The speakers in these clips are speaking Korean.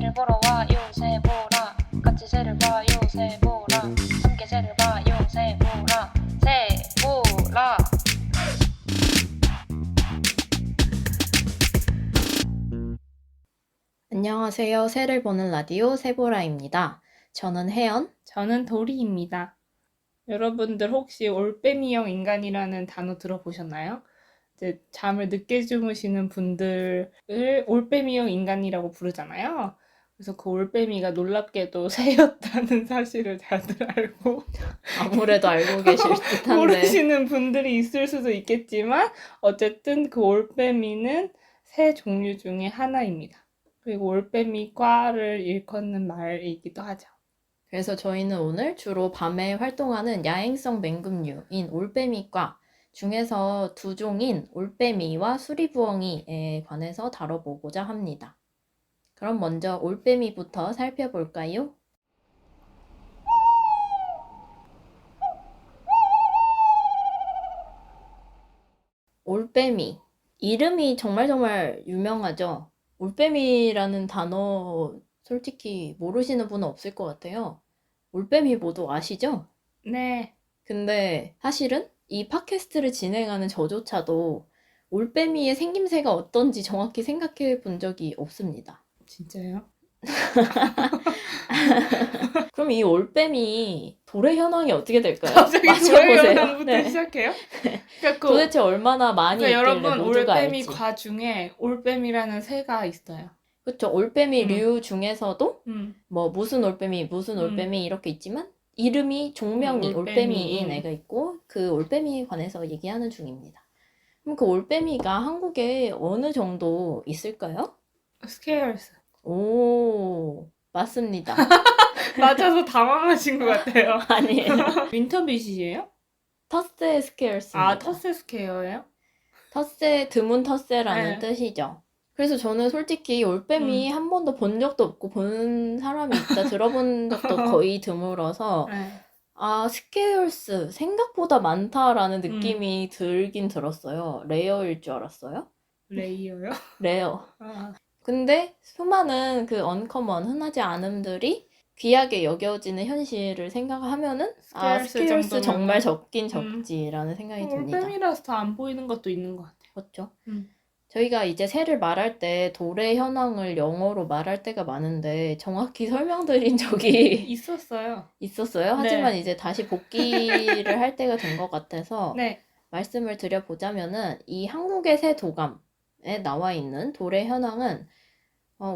새를 보러 와요 새보라 같이 새를 봐요 새보라 함께 새를 봐요 새보라 새보라. 안녕하세요. 새를 보는 라디오 새보라입니다. 저는 혜연. 저는 도리입니다. 여러분들 혹시 올빼미형 인간이라는 단어 들어보셨나요? 이제 잠을 늦게 주무시는 분들을 올빼미형 인간이라고 부르잖아요. 그래서 그 올빼미가 놀랍게도 새였다는 사실을 다들 알고 아무래도 알고 계실 듯한데 모르시는 분들이 있을 수도 있겠지만 어쨌든 그 올빼미는 새 종류 중에 하나입니다. 그리고 올빼미과를 일컫는 말이기도 하죠. 그래서 저희는 오늘 주로 밤에 활동하는 야행성 맹금류인 올빼미과 중에서 두 종인 올빼미와 수리부엉이에 관해서 다뤄보고자 합니다. 그럼 먼저 올빼미부터 살펴볼까요? 올빼미. 이름이 정말 유명하죠. 올빼미라는 단어 솔직히 모르시는 분은 없을 것 같아요. 올빼미 모두 아시죠? 네. 근데 사실은 이 팟캐스트를 진행하는 저조차도 올빼미의 생김새가 어떤지 정확히 생각해 본 적이 없습니다. 진짜요? 그럼 이 올빼미 돌의 현황이 어떻게 될까요? 갑자기 맞춰보세요. 저의 현황부터 네. 시작해요? 그러니까 도대체 얼마나 많이 있길래 여러분 모두가 올빼미 알지? 과 중에 올빼미라는 새가 있어요. 그렇죠. 올빼미류 중에서도 뭐 무슨 올빼미 이렇게 있지만 이름이 종명이 올빼미인 애가 있고 그 올빼미에 관해서 얘기하는 중입니다. 그럼 그 올빼미가 한국에 어느 정도 있을까요? 스케일스. 오, 맞습니다. 맞아서 당황하신 것 같아요. 아니에요. 윈터빗이에요? 텃세 스케어스입니다. 아, 터세 스퀘어예요? 텃세, 드문 텃세라는 네. 뜻이죠. 그래서 저는 솔직히 올빼미 한 번도 본 적도 없고 본 사람이 있다 들어본 적도 거의 드물어서 네. 아, 스케일스 생각보다 많다라는 느낌이 들긴 들었어요. 레어일 줄 알았어요. 레이어요? 레어. 아. 근데 수많은 그 언커먼, 흔하지 않음들이 귀하게 여겨지는 현실을 생각하면은 아, 스케일스 정도면은- 정말 적긴 적지라는 생각이 듭니다. 올빼미라서 더 안 보이는 것도 있는 것 같아요. 그렇죠. 음. 저희가 이제 새를 말할 때 돌의 현황을 영어로 말할 때가 많은데 정확히 설명드린 적이 있었어요. 있었어요. 네. 하지만 이제 다시 복기를 할 때가 된 것 같아서 네. 말씀을 드려보자면은 이 한국의 새 도감에 나와 있는 돌의 현황은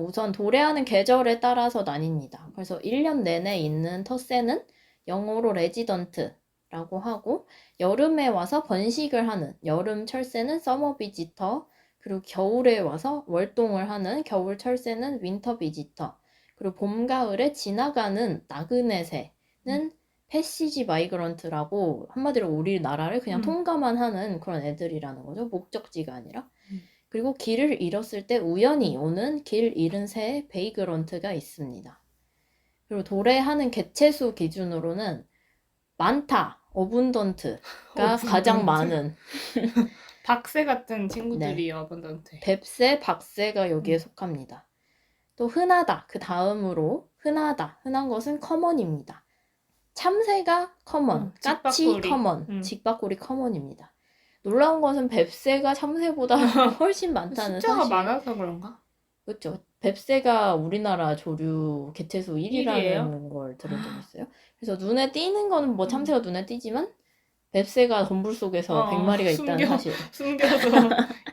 우선 도래하는 계절에 따라서 나뉩니다. 그래서 1년 내내 있는 텃새는 영어로 레지던트라고 하고 여름에 와서 번식을 하는 여름 철새는 서머 비지터, 그리고 겨울에 와서 월동을 하는 겨울 철새는 윈터 비지터, 그리고 봄, 가을에 지나가는 나그네 새는 패시지 마이그런트라고 한마디로 우리나라를 그냥 통과만 하는 그런 애들이라는 거죠. 목적지가 아니라. 그리고 길을 잃었을 때 우연히 오는 길 잃은 새의 베이그런트가 있습니다. 그리고 도래하는 개체수 기준으로는 많다, 어분던트가 가장 많은 박새 같은 친구들이 어번던트. 뱁새, 박새가 여기에 속합니다. 또 흔하다, 그 다음으로 흔한 것은 커먼입니다. 참새가 커먼, 까치 직박구리. 커먼, 직박구리 커먼입니다. 놀라운 것은 뱁새가 참새보다 훨씬 많다는 숫자가 사실. 많아서 그런가? 그렇죠. 뱁새가 우리나라 조류 개체수 1위라는 일위예요? 걸 들은 적 있어요. 그래서 눈에 띄는 거는 뭐 참새가 눈에 띄지만 뱁새가 덤불 속에서 100마리가 있다는 사실. 숨겨서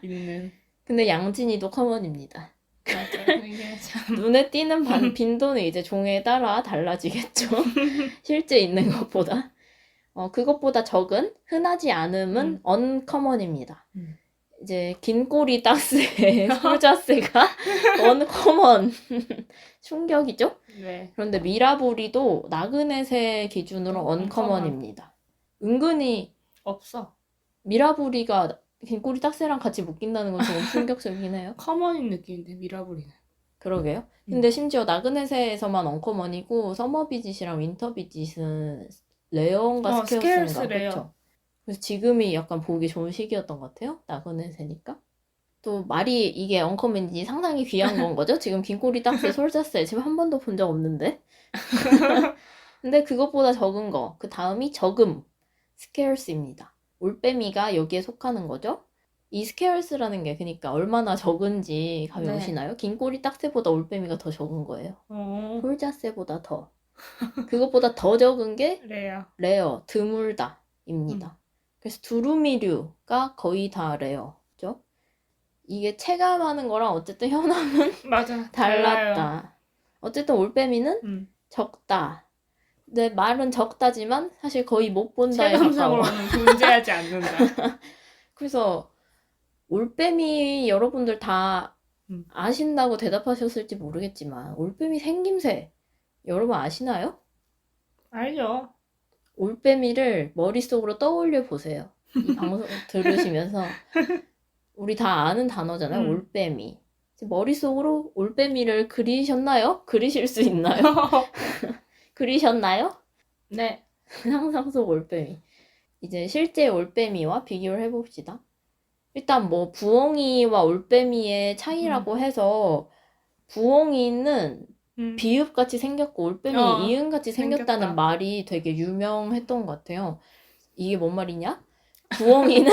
있는. 근데 양진이도 커먼입니다. 맞아. 이게 참. 눈에 띄는 빈도는 이제 종에 따라 달라지겠죠. 실제 있는 것보다. 그것보다 적은 흔하지 않음은 언커먼입니다. 이제 긴 꼬리 딱새, 솔자새가 언커먼. 충격이죠? 네. 그런데 미라보리도 나그네새 기준으로 언커먼입니다. 은근히 없어. 미라보리가 긴 꼬리 딱새랑 같이 묶인다는 건 조금 충격적이긴 해요. 커먼인 느낌인데 미라보리는. 그러게요. 근데 심지어 나그네새에서만 언커먼이고 서머비짓이랑 윈터비짓은 레어인가 스케일스 스케어스인가 레어. 그렇죠. 그래서 지금이 약간 보기 좋은 시기였던 것 같아요. 나그네새니까. 또 말이 이게 언커맨이 상당히 귀한 건 거죠. 지금 긴꼬리 딱새 솔자새 지금 한 번도 본 적 없는데. 근데 그것보다 적은 거. 그 다음이 적음. scarce입니다. 올빼미가 여기에 속하는 거죠. 이 scarce라는 게 그러니까 얼마나 적은지 감이 네. 오시나요? 긴꼬리 딱새보다 올빼미가 더 적은 거예요. 어, 솔자새보다 더. 그것보다 더 적은 게 그래요. 레어, 드물다입니다. 그래서 두루미류가 거의 다 레어죠. 이게 체감하는 거랑 어쨌든 현황은 맞아. 달랐다. 어쨌든 올빼미는 적다. 내 말은 적다지만 사실 거의 못 본다에 가까워. 체감상으로는 존재하지 않는다. 그래서 올빼미 여러분들 다 아신다고 대답하셨을지 모르겠지만 올빼미 생김새 여러분 아시나요? 알죠. 올빼미를 머릿속으로 떠올려 보세요. 이 방송 들으시면서 우리 다 아는 단어잖아요. 올빼미. 머릿속으로 올빼미를 그리셨나요? 그리실 수 있나요? 그리셨나요? 네. 상상 속 올빼미. 이제 실제 올빼미와 비교를 해봅시다. 일단 뭐 부엉이와 올빼미의 차이라고 해서 부엉이는 비읍같이 생겼고 올빼미 이응같이 생겼다는 생겼다. 말이 되게 유명했던 것 같아요. 이게 뭔 말이냐? 부엉이는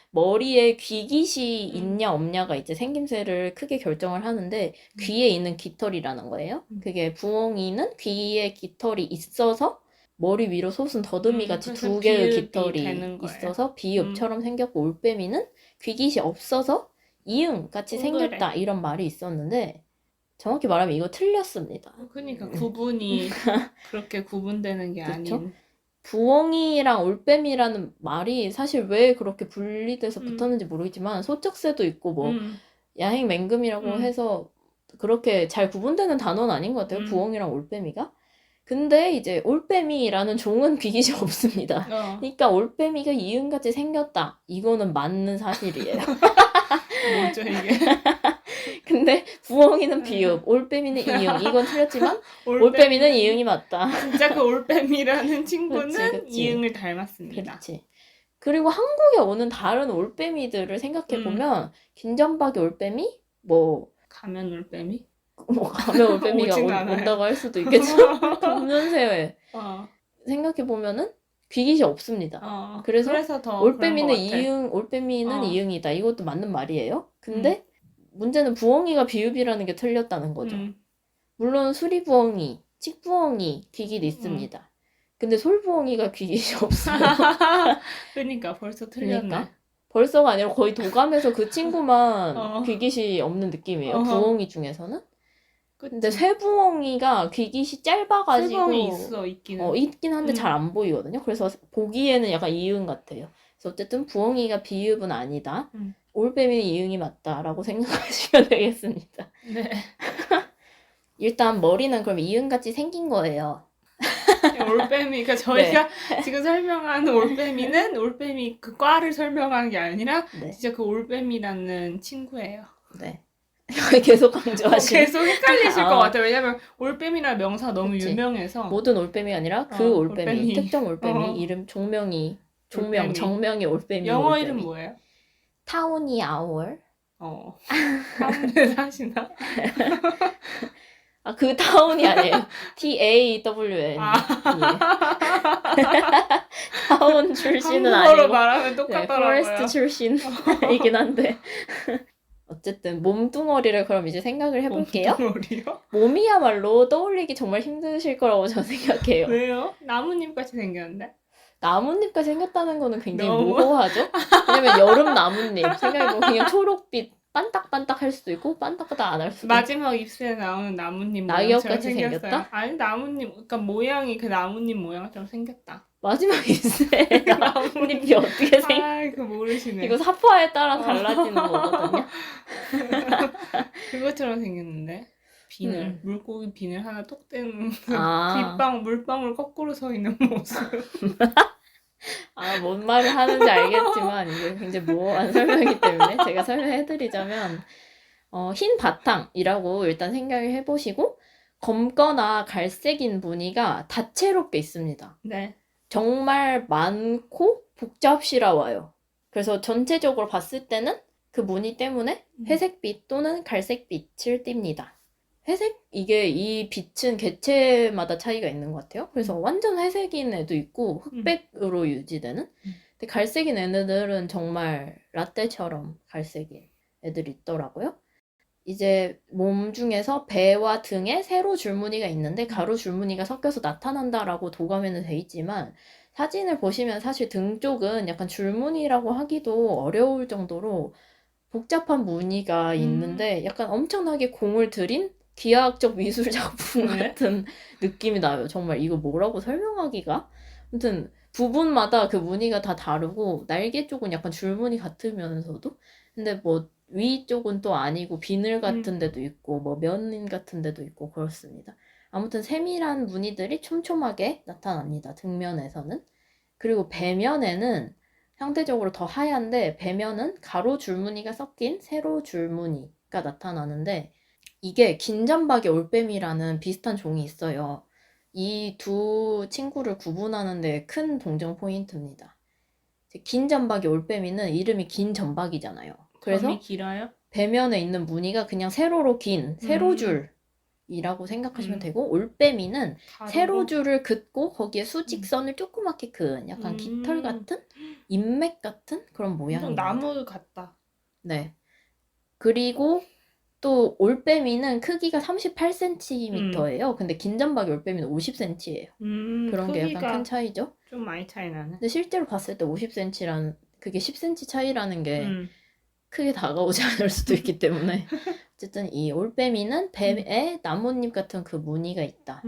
머리에 귀깃이 있냐 없냐가 이제 생김새를 크게 결정을 하는데 귀에 있는 깃털이라는 거예요. 그게 부엉이는 귀에 깃털이 있어서 머리 위로 솟은 더듬이 같이 그래서 두 개의 비읍이 깃털이 되는 거예요. 있어서 비읍처럼 생겼고 올빼미는 귀깃이 없어서 이응같이 생겼다 이런 말이 있었는데 정확히 말하면 이거 틀렸습니다. 그러니까 구분이 그렇게 구분되는 게 그쵸? 아닌. 부엉이랑 올빼미라는 말이 사실 왜 그렇게 분리돼서 붙었는지 모르겠지만 소쩍새도 있고 뭐 야행 맹금이라고 해서 그렇게 잘 구분되는 단어는 아닌 것 같아요. 부엉이랑 올빼미가. 근데 이제 올빼미라는 종은 귀깃이 없습니다. 그러니까 올빼미가 이응같이 생겼다. 이거는 맞는 사실이에요. 뭐죠 이게? 근데 부엉이는 비읍, 올빼미는 이응. 이건 틀렸지만 올빼미는 이응이 맞다. 진짜 그 올빼미라는 친구는 그치. 이응을 닮았습니다. 그렇지. 그리고 한국에 오는 다른 올빼미들을 생각해보면 긴전박이 올빼미? 가면 올빼미? 가면 올빼미가 오진 않아요. 온다고 할 수도 있겠죠. 금년새에 생각해보면은 귀깃이 없습니다. 그래서 더 올빼미는 그런 것 같아. 올빼미는 이응이다. 이것도 맞는 말이에요. 근데 문제는 부엉이가 비읍이라는 게 틀렸다는 거죠. 물론 수리부엉이, 칡부엉이 귀깃 있습니다. 근데 솔부엉이가 귀깃이 없어요. 그러니까 벌써 틀렸네. 그러니까 벌써가 아니라 거의 도감에서 그 친구만 귀깃이 없는 느낌이에요. 부엉이 중에서는. 근데 쇠부엉이가 귀깃이 짧아가지고 쇠부엉이 있긴 한데 잘 안 보이거든요. 그래서 보기에는 약간 이응 같아요. 그래서 어쨌든 부엉이가 비읍은 아니다. 올빼미는 이응이 맞다라고 생각하시면 되겠습니다. 네. 일단 머리는 그럼 이응같이 생긴 거예요. 올빼미가 저희가 지금 설명하는 올빼미는 올빼미 그 과를 설명하는 게 아니라 진짜 그 올빼미라는 친구예요. 네. 계속 강조하시네. 계속 헷갈리실 것 같아요. 왜냐면 올빼미라는 명사가 너무 유명해서. 모든 올빼미가 아니라 그 올빼미, 특정 올빼미, 이름, 정명이 올빼미. 영어 올빼미. 이름 뭐예요? 타오니 아월. 타운에 사시나? 그 타운이 아니에요. TAWN. 타운 출신은 아니고. 한국어로 말하면 똑같더라고요. 포레스트 출신이긴 한데. 어쨌든 몸뚱어리를 그럼 이제 생각을 해볼게요. 몸뚱어리요? 몸이야말로 떠올리기 정말 힘드실 거라고 저는 생각해요. 왜요? 나뭇잎같이 생겼는데? 나뭇잎같이 생겼다는 거는 굉장히 모호하죠? 왜냐면 여름 나뭇잎 생각해보면 그냥 초록빛 반딱반딱 할 수도 있고 반딱반딱 안 할 수도 있고 마지막 잎새에 나오는 나뭇잎 낙엽같이 모양처럼 생겼다? 아니 나뭇잎 그러니까 모양이 그 나뭇잎 모양처럼 생겼다. 마지막 잎새 나뭇잎이 어떻게 생겨? 아이고 모르시네. 이거 사파에 따라 달라지는 거거든요. 그것처럼 생겼는데 비늘 물고기 비늘 하나 톡 떼는 물방울 거꾸로 서 있는 모습. 뭔 말을 하는지 알겠지만 이게 굉장히 모호한 설명이기 때문에 제가 설명해드리자면 흰 바탕이라고 일단 생각을 해보시고 검거나 갈색인 무늬가 다채롭게 있습니다. 네. 정말 많고 복잡스러워요. 그래서 전체적으로 봤을 때는 그 무늬 때문에 회색빛 또는 갈색빛을 띱니다. 이게 이 빛은 개체마다 차이가 있는 것 같아요. 그래서 완전 회색인 애도 있고 흑백으로 유지되는. 근데 갈색인 애들은 정말 라떼처럼 갈색인 애들이 있더라고요. 이제 몸 중에서 배와 등에 세로 줄무늬가 있는데 가로 줄무늬가 섞여서 나타난다라고 도감에는 돼 있지만 사진을 보시면 사실 등 쪽은 약간 줄무늬라고 하기도 어려울 정도로 복잡한 무늬가 있는데 약간 엄청나게 공을 들인 기하학적 미술 작품 네? 같은 느낌이 나요. 정말 이거 뭐라고 설명하기가? 아무튼 부분마다 그 무늬가 다 다르고 날개 쪽은 약간 줄무늬 같으면서도 근데 뭐 위쪽은 또 아니고 비늘 같은 데도 있고 뭐 면 같은 데도 있고 그렇습니다. 아무튼 세밀한 무늬들이 촘촘하게 나타납니다. 등면에서는. 그리고 배면에는 상대적으로 더 하얀데 배면은 가로 줄무늬가 섞인 세로 줄무늬가 나타나는데 이게 긴잠박이 올빼미라는 비슷한 종이 있어요. 이 두 친구를 구분하는데 큰 동정 포인트입니다. 긴잠박이 올빼미는 이름이 긴점박이잖아요. 그래서 점이 길어요? 배면에 있는 무늬가 그냥 세로로 긴 세로줄이라고 생각하시면 되고 올빼미는 가로로? 세로줄을 긋고 거기에 수직선을 조그맣게 그은 약간 깃털 같은 인맥 같은 그런 엄청 모양입니다. 나무 같다. 네. 그리고 또 올빼미는 크기가 38cm예요. 근데 긴잠박이 올빼미는 50cm예요. 그런 게 약간 크기가 큰 차이죠. 좀 많이 차이 나네. 근데 실제로 봤을 때 50cm라는 그게 10cm 차이라는 게 음. 크게 다가오지 않을 수도 있기 때문에 어쨌든 이 올빼미는 배에 나뭇잎 같은 그 무늬가 있다.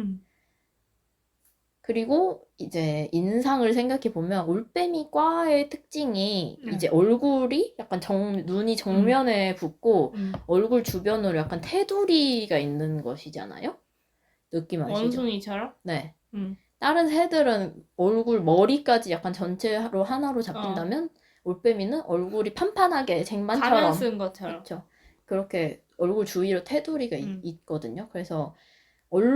그리고 이제 인상을 생각해 보면 올빼미 과의 특징이 이제 얼굴이 약간 눈이 정면에 붓고 얼굴 주변으로 약간 테두리가 있는 것이잖아요. 느낌 아시죠? 원숭이처럼? 네. 다른 새들은 얼굴 머리까지 약간 전체로 하나로 잡힌다면 올빼미는 얼굴이 판판하게 쟁반처럼 가면 쓴 것처럼. 그렇죠. 그렇게 얼굴 주위로 테두리가 있거든요. 그래서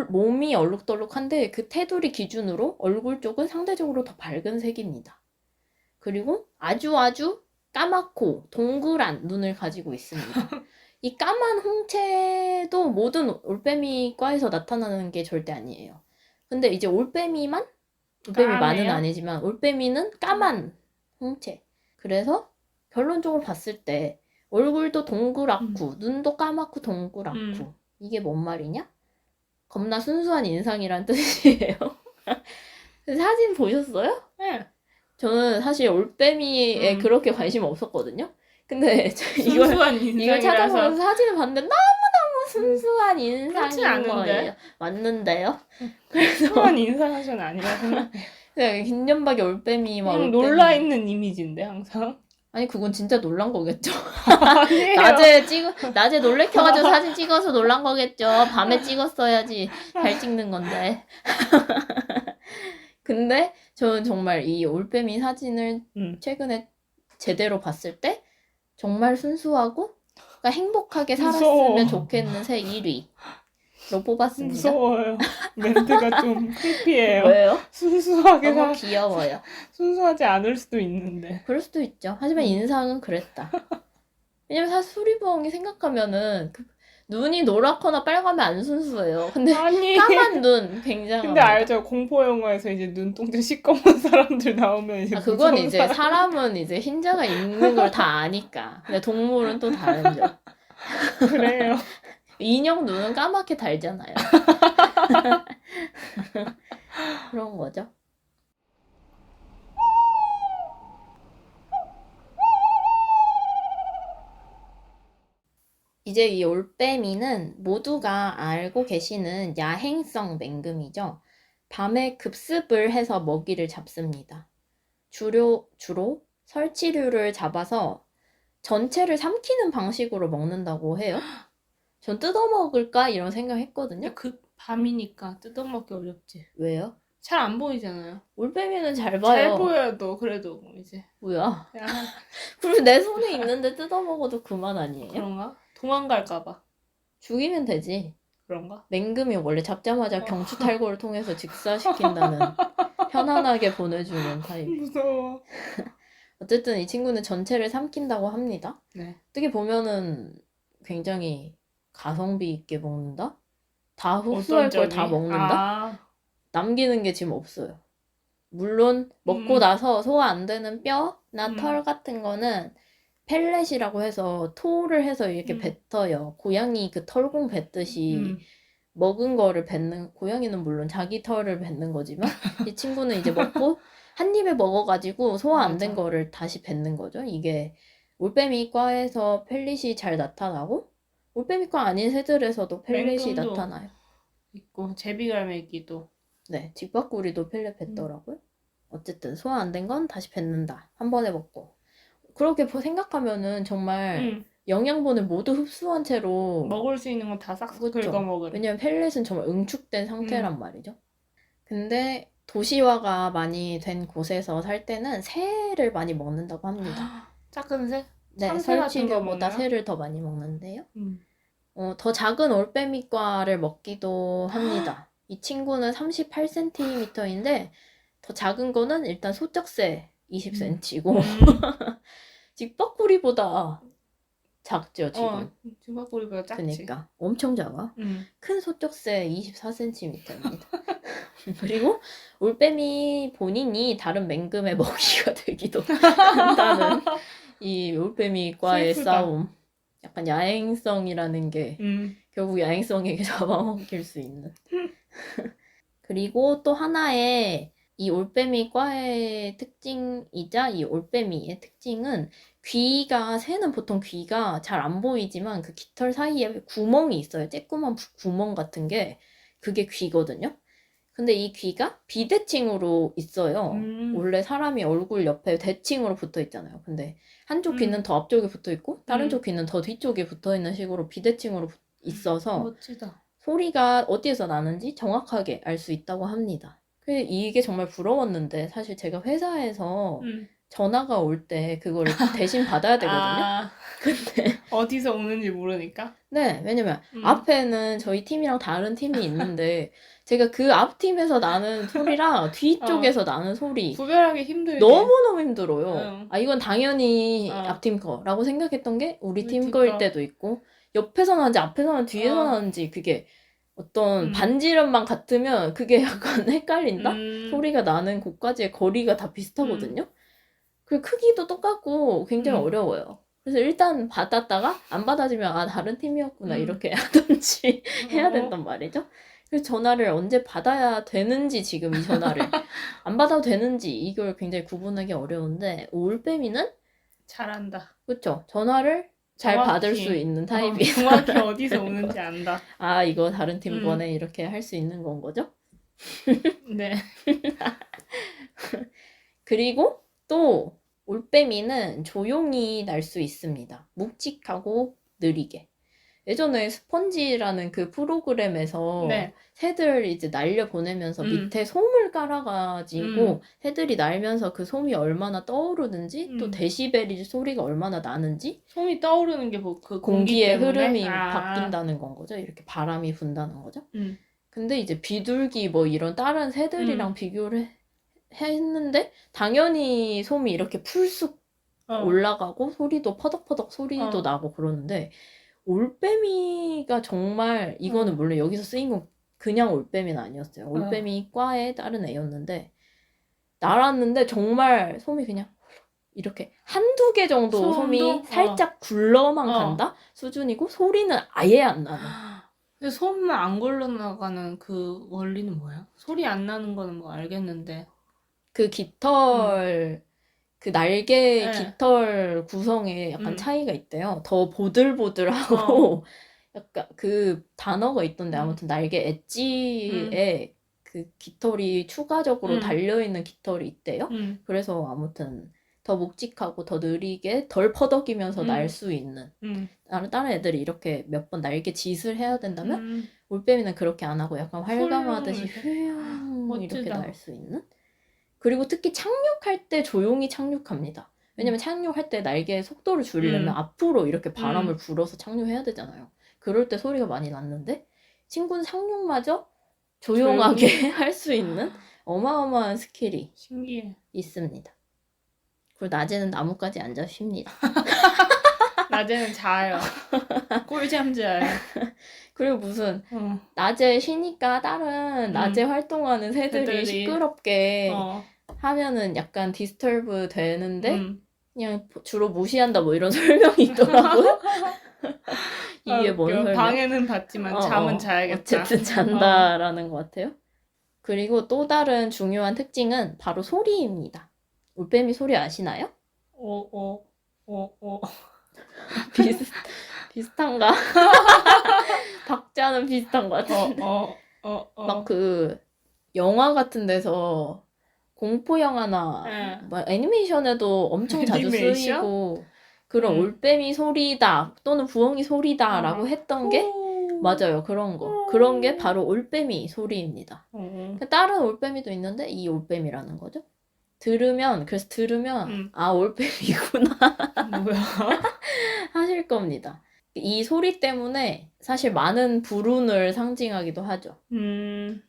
몸이 얼룩덜룩한데 그 테두리 기준으로 얼굴 쪽은 상대적으로 더 밝은 색입니다. 그리고 아주 까맣고 동그란 눈을 가지고 있습니다. 이 까만 홍채도 모든 올빼미과에서 나타나는 게 절대 아니에요. 근데 이제 올빼미만은 까매요? 아니지만 올빼미는 까만 홍채. 그래서 결론적으로 봤을 때 얼굴도 동그랗고 눈도 까맣고 동그랗고 이게 뭔 말이냐? 겁나 순수한 인상이란 뜻이에요. 사진 보셨어요? 네. 저는 사실 올빼미에 그렇게 관심 없었거든요. 근데 순수한 이걸 찾아보면서 인상이라서 사진을 봤는데 너무너무 순수한 그렇진 인상인 않은데. 거예요. 맞는데요? 순수한 인상은 아니라 생각해. 그냥 긴년박이 올빼미 막 그냥 올빼미. 놀라있는 이미지인데 항상. 아니 그건 진짜 놀란 거겠죠. 아니에요. 낮에 놀래켜가지고 사진 찍어서 놀란 거겠죠. 밤에 찍었어야지 잘 찍는 건데. 근데 저는 정말 이 올빼미 사진을 최근에 제대로 봤을 때 정말 순수하고 그러니까 행복하게 무서워. 살았으면 좋겠는 새 1위로 뽑았습니다. 무서워요. 멘트가 좀 크리피해요. 왜요? 순수하게 너무 귀여워요. 순수하지 않을 수도 있는데. 그럴 수도 있죠. 하지만 인상은 그랬다. 왜냐면 사실 수리부엉이 생각하면은 눈이 노랗거나 빨가면 안 순수해요. 근데 아니. 까만 눈 굉장히. 근데 알죠? 공포 영화에서 이제 눈동자 시꺼먼 사람들 나오면 이제 그건 무서운 이제 사람은 이제 흰자가 있는 걸 다 아니까. 근데 동물은 또 다르죠. 그래요. 인형 눈은 까맣게 달잖아요. 그런 거죠. 이제 이 올빼미는 모두가 알고 계시는 야행성 맹금이죠. 밤에 급습을 해서 먹이를 잡습니다. 주로 설치류를 잡아서 전체를 삼키는 방식으로 먹는다고 해요. 전 뜯어먹을까 이런 생각했거든요. 그 밤이니까 뜯어먹기 어렵지. 왜요? 잘 안 보이잖아요. 올빼미는 잘 봐요. 잘 보여도 그래도 이제 뭐야? 그냥 그리고 내 손에 있는데 뜯어먹어도 그만 아니에요? 그런가? 도망갈까봐 죽이면 되지. 그런가? 맹금이 원래 잡자마자 경추 탈거를 통해서 직사시킨다는 편안하게 보내주는 타입. 무서워. 어쨌든 이 친구는 전체를 삼킨다고 합니다. 네. 어떻게 보면은 굉장히 가성비 있게 먹는다? 다 흡수할 걸 다 점이? 먹는다? 남기는 게 지금 없어요. 물론 먹고 나서 소화 안 되는 뼈나 털 같은 거는 펠렛이라고 해서 토를 해서 이렇게 뱉어요. 고양이 그 털공 뱉듯이 먹은 거를 뱉는, 고양이는 물론 자기 털을 뱉는 거지만 이 친구는 이제 먹고 한 입에 먹어가지고 소화 안 된 맞아. 거를 다시 뱉는 거죠. 이게 올빼미과에서 펠릿이 잘 나타나고 올빼미과 아닌 새들에서도 펠릿이 맹금도 나타나요. 있고 제비갈매기도. 네, 집밥구리도 펠렛 뱉더라고요. 어쨌든 소화 안 된 건 다시 뱉는다. 한 번에 먹고. 그렇게 생각하면은 정말 영양분을 모두 흡수한 채로 먹을 수 있는 건 다 싹싹 그쵸. 긁어 먹으래. 왜냐면 펠렛은 정말 응축된 상태란 말이죠. 근데 도시화가 많이 된 곳에서 살 때는 새를 많이 먹는다고 합니다. 작은 새? 네, 참새 같은 거 설치류보다 먹나요? 새를 더 많이 먹는데요. 음. 더 작은 올빼미과를 먹기도 합니다. 이 친구는 38cm인데 더 작은 거는 일단 소쩍새 20cm고 집밥구리보다 작죠 지금. 집밥구리보다 작지. 그러니까 엄청 작아. 큰 소쩍새 24cm입니다. 그리고 올빼미 본인이 다른 맹금의 먹이가 되기도 한다는 이 올빼미과의 슬프다. 싸움. 약간 야행성이라는 게 결국 야행성에게 잡아먹힐 수 있는. 그리고 또 하나의 이 올빼미과의 특징이자 이 올빼미의 특징은 귀가, 새는 보통 귀가 잘 안 보이지만 그 깃털 사이에 구멍이 있어요. 쬐끄만 구멍 같은 게 그게 귀거든요. 근데 이 귀가 비대칭으로 있어요. 원래 사람이 얼굴 옆에 대칭으로 붙어 있잖아요. 근데 한쪽 귀는 더 앞쪽에 붙어 있고 다른 쪽 귀는 더 뒤쪽에 붙어 있는 식으로 비대칭으로 있어서 멋지다. 소리가 어디에서 나는지 정확하게 알 수 있다고 합니다. 이게 정말 부러웠는데 사실 제가 회사에서 전화가 올 때 그걸 대신 받아야 되거든요. 근데 어디서 오는지 모르니까? 네, 왜냐면 앞에는 저희 팀이랑 다른 팀이 있는데 제가 그 앞팀에서 나는 소리랑 뒤쪽에서 나는 소리 구별하기 힘들게. 너무너무 힘들어요. 응. 아, 이건 당연히 앞팀 거라고 생각했던 게 우리 팀 팀 거일 거. 때도 있고 옆에서 나는지 앞에서 나는지 뒤에서 나는지 그게 어떤 반지름만 같으면 그게 약간 헷갈린다? 소리가 나는 곳까지의 거리가 다 비슷하거든요. 그 크기도 똑같고 굉장히 어려워요. 그래서 일단 받았다가 안 받아주면 아 다른 팀이었구나 이렇게 하든지 해야 된단 말이죠. 그래서 전화를 언제 받아야 되는지 지금 이 전화를 안 받아도 되는지 이걸 굉장히 구분하기 어려운데 올빼미는 잘한다. 그쵸. 전화를 잘 정확히. 받을 수 있는 타입이에요. 정확히 어디서 오는지 안다. 아 이거 다른 팀 거네 이렇게 할 수 있는 건 거죠. 네. 그리고 또 올빼미는 조용히 날 수 있습니다. 묵직하고 느리게. 예전에 스펀지라는 그 프로그램에서 네. 새들 이제 날려보내면서 밑에 솜을 깔아가지고 새들이 날면서 그 솜이 얼마나 떠오르는지 또 데시벨이 소리가 얼마나 나는지 솜이 떠오르는 게 그 공기의 때문에? 흐름이 바뀐다는 건 거죠. 이렇게 바람이 분다는 거죠. 근데 이제 비둘기 뭐 이런 다른 새들이랑 비교를 했는데 당연히 솜이 이렇게 풀쑥 올라가고 소리도 퍼덕퍼덕 소리도 나고 그러는데 올빼미가 정말 이거는 물론 여기서 쓰인 건 그냥 올빼미는 아니었어요. 올빼미과의 다른 애였는데 날았는데 정말 솜이 그냥 이렇게 한두 개 정도 솜이 살짝 굴러만 간다 수준이고 소리는 아예 안 나는. 근데 솜은 안 굴러나가는 그 원리는 뭐야? 소리 안 나는 거는 뭐 알겠는데 그 깃털 그 날개 깃털 구성에 약간 차이가 있대요. 더 보들보들하고 약간 그 단어가 있던데 아무튼 날개 엣지에 그 깃털이 추가적으로 달려있는 깃털이 있대요. 그래서 아무튼 더 묵직하고 더 느리게 덜 퍼덕이면서 날 수 있는 다른 애들이 이렇게 몇 번 날개 짓을 해야 된다면 올빼미는 그렇게 안 하고 약간 활강하듯이 휘웅 이렇게 날 수 있는. 그리고 특히 착륙할 때 조용히 착륙합니다. 왜냐면 착륙할 때 날개의 속도를 줄이려면 앞으로 이렇게 바람을 불어서 착륙해야 되잖아요. 그럴 때 소리가 많이 났는데 친구는 착륙마저 조용하게 할 수 있는 어마어마한 스킬이 신기해. 있습니다. 그리고 낮에는 나뭇가지 앉아 쉽니다. 낮에는 자요. 꿀잠 자요. 그리고 무슨 어. 낮에 쉬니까 다른 낮에 활동하는 새들이 새들이. 시끄럽게 어. 하면은 약간 디스터브 되는데 음. 그냥 주로 무시한다 뭐 이런 설명이 있더라고요. 이게 뭔 웃겨. 설명? 방해는 받지만 잠은 자야겠다. 어쨌든 잔다라는 것 같아요. 그리고 또 다른 중요한 특징은 바로 소리입니다. 올빼미 소리 아시나요? 비슷한가? 박자는 비슷한 것 같은데. 막 그 영화 같은 데서 공포 영화나 응. 뭐 애니메이션에도 엄청 자주 애니메이션? 쓰이고 그런 응. 올빼미 소리다 또는 부엉이 소리다라고 했던 게 맞아요. 그런 게 바로 올빼미 소리입니다. 다른 올빼미도 있는데 이 올빼미라는 거죠. 그래서 들으면 아 올빼미구나 뭐야? 하실 겁니다. 이 소리 때문에 사실 많은 불운을 상징하기도 하죠.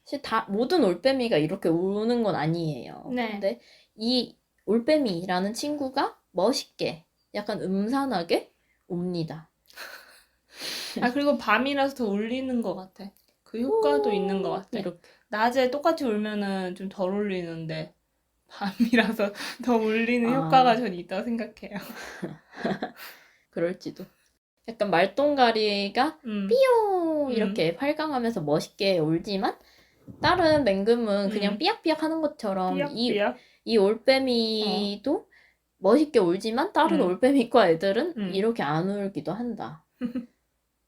사실 모든 올빼미가 이렇게 우는 건 아니에요. 네. 근데 이 올빼미라는 친구가 멋있게 약간 음산하게 웁니다. 아 그리고 밤이라서 더 울리는 것 같아. 그 효과도 있는 것 같아. 이렇게. 낮에 똑같이 울면은 좀 덜 울리는데 밤이라서 더 울리는 아. 효과가 전 있다고 생각해요. 그럴지도. 약간 말똥가리가 삐용 이렇게 팔강하면서 멋있게 울지만 다른 맹금은 그냥 삐약삐약 하는 것처럼 삐약삐약? 이 올빼미도 멋있게 울지만 다른 올빼미과 애들은 이렇게 안 울기도 한다.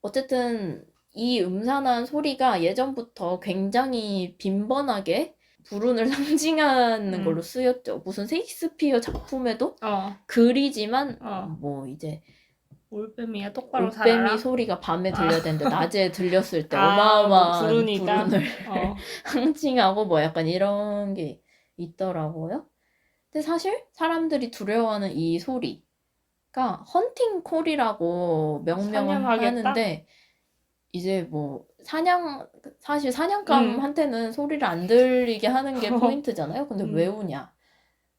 어쨌든 이 음산한 소리가 예전부터 굉장히 빈번하게 불운을 상징하는 걸로 쓰였죠. 무슨 셰익스피어 작품에도 글이지만 뭐 이제 올빼미야 똑바로 올빼미 살아라. 소리가 밤에 들려야 되는데 낮에 들렸을 때 뭐 어마어마한 불운이다. 불운을 상징하고 뭐 약간 이런 게 있더라고요. 근데 사실 사람들이 두려워하는 이 소리가 헌팅 콜이라고 명명을 사냥하겠다? 하는데 이제 뭐 사실 사냥감한테는 소리를 안 들리게 하는 게 포인트잖아요. 근데 왜 우냐?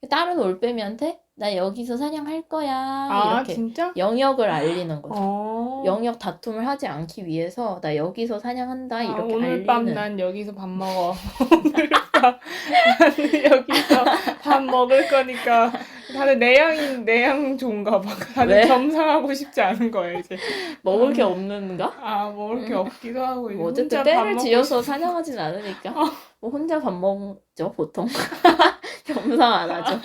다른 올빼미한테 나 여기서 사냥할 거야 이렇게 진짜? 영역을 알리는 거죠. 영역 다툼을 하지 않기 위해서 나 여기서 사냥한다 이렇게 오늘 밤 알리는. 난 여기서 밥 먹어. 오늘 밤 나는 여기서 밥 먹을 거니까 다들 내향 좋은가 봐. 다들 왜? 겸상하고 싶지 않은 거야 이제. 먹을 게 없는가? 먹을 게 없기도 하고 이제 뭐 어쨌든 혼자 밥 때를 먹고 지어서 사냥하진 않으니까 뭐 혼자 밥 먹죠 보통. 겸상 안 하죠.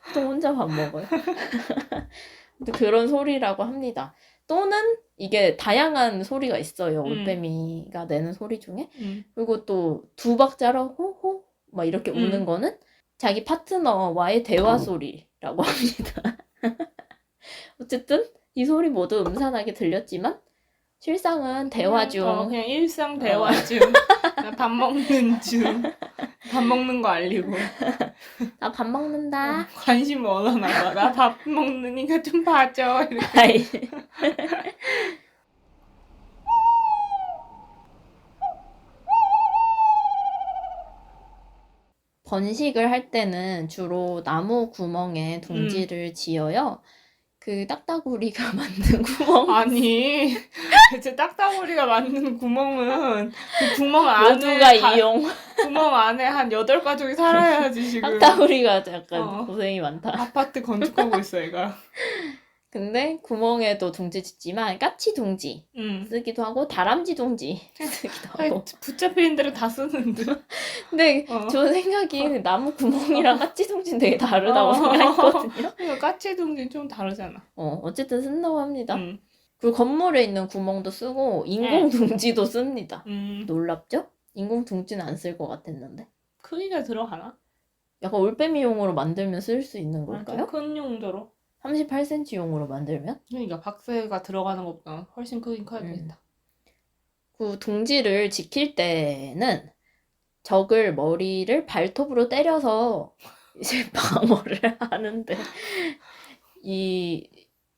보통 혼자 밥 먹어요. 근데 그런 소리라고 합니다. 또는 이게 다양한 소리가 있어요. 올빼미가 내는 소리 중에. 그리고 또 두 박자로 호호 막 이렇게 우는 거는 자기 파트너와의 대화 소리라고 합니다. 어쨌든 이 소리 모두 음산하게 들렸지만 실상은 대화 중 그냥 일상 대화 중. 나 밥 먹는 중. 밥 먹는 거 알리고. 나 밥 먹는다. 관심 얻어나 봐. 나 밥 먹느니까 좀 봐줘. 이렇게. 아이. 번식을 할 때는 주로 나무 구멍에 둥지를 지어요. 그 딱따구리가 만든 구멍. 아니 대체 딱따구리가 만든 구멍은 그 구멍 안에 모두가 이용. 구멍 안에 한 8가족이 살아야지 지금. 딱따구리가 약간 고생이 많다. 아파트 건축하고 있어 얘가. 근데 구멍에도 둥지 짓지만 까치 둥지 쓰기도 하고 다람쥐 둥지 쓰기도 하고. 붙잡히는 데를 다 쓰는데. 근데 저 생각이 나무 구멍이랑 까치 둥지는 되게 다르다고 생각했거든요. 그러니까 까치 둥지는 좀 다르잖아. 어쨌든 쓴다고 합니다. 그리고 건물에 있는 구멍도 쓰고 인공 둥지도 씁니다. 놀랍죠? 인공 둥지는 안 쓸 것 같았는데. 크기가 들어가나? 약간 올빼미용으로 만들면 쓸 수 있는 걸까요? 큰 용도로. 38cm용으로 만들면? 그러니까 박스가 들어가는 것보다 훨씬 크긴 커야 되겠다. 그 둥지를 지킬 때는 적을 머리를 발톱으로 때려서 이제 방어를 하는데 이